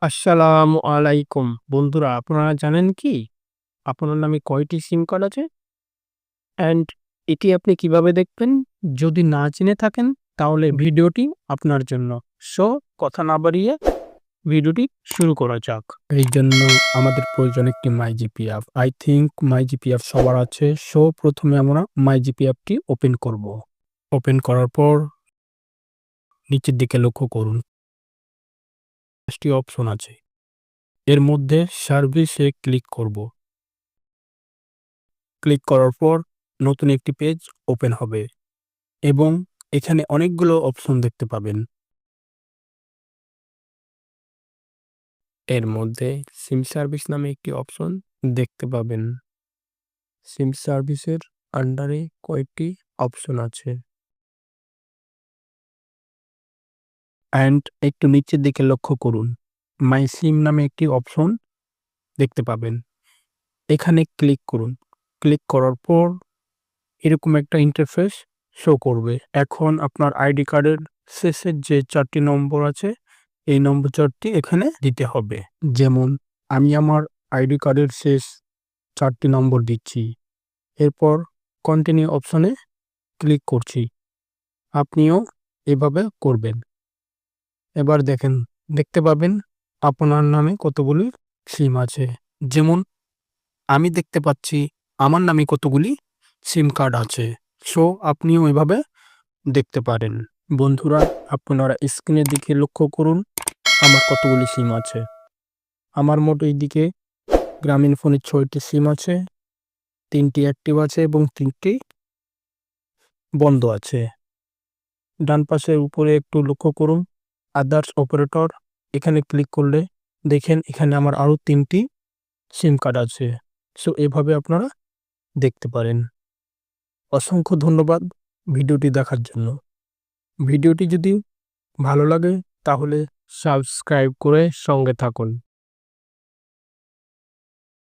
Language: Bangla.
আসসালামু আলাইকুম। বন্ধুরা আপনারা জানেন কি? আপনার নামে কয়টি সিম কার্ড আছে? অ্যান্ড এটি আপনি কিভাবে দেখবেন? যদি না জেনে থাকেন তাহলে ভিডিওটি আপনার জন্য। সো কথা না বাড়িয়ে ভিডিওটি শুরু করা যাক। এই জন্য আমাদের প্রয়োজন একটি MyGP app. I think MyGP app সবার আছে। সো প্রথমে আমরা মাইজিপি অ্যাপটি ওপেন করব। ওপেন করার পর নিচের দিকে লক্ষ্য করুন। ৫টি অপশন আছে। এর মধ্যে সার্ভিসে ক্লিক করব। ক্লিক করার পর নতুন একটি পেজ ওপেন হবে এবং এখানে অনেকগুলো অপশন দেখতে পাবেন। এর মধ্যে সিম সার্ভিস নামে একটি অপশন দেখতে পাবেন। সিম সার্ভিসের আন্ডারে কয়েকটি অপশন আছে। অ্যান্ড একটু নিচের দিকে লক্ষ্য করুন। মাই সিম নামে একটি অপশন দেখতে পাবেন। এখানে ক্লিক করুন। ক্লিক করার পর এরকম একটা ইন্টারফেস শো করবে। এখন আপনার আইডি কার্ডের শেষের যে ৪টি নম্বর আছে, এই নম্বর ৪টি এখানে দিতে হবে। যেমন আমি আমার আইডি কার্ডের শেষ ৪টি নম্বর দিচ্ছি। এরপর কন্টিনিউ অপশনে ক্লিক করছি। আপনিও এভাবে করবেন। এবার দেখতে পাবেন আপনার নামে কতগুলি সিম আছে। যেমন আমি দেখতে পাচ্ছি আমার নামে কতগুলি সিম কার্ড আছে। সো আপনিও এভাবে দেখতে পারেন। বন্ধুরা আপনারা স্ক্রিনের দিকে লক্ষ্য করুন আমার কতগুলি সিম আছে। আমার মোট এইদিকে গ্রামীণ ফোনের ৬টি সিম আছে, ৩টি অ্যাক্টিভ আছে এবং ৩টি বন্ধ আছে। ডান পাশের উপরে একটু লক্ষ্য করুন আদার্স অপারেটর, এখানে ক্লিক করলে দেখেন এখানে আমার আরও ৩টি সিম কার্ড আছে। সো এভাবে আপনারা দেখতে পারেন। অসংখ্য ধন্যবাদ ভিডিওটি দেখার জন্য। ভিডিওটি যদি ভালো লাগে তাহলে সাবস্ক্রাইব করে সঙ্গে থাকুন।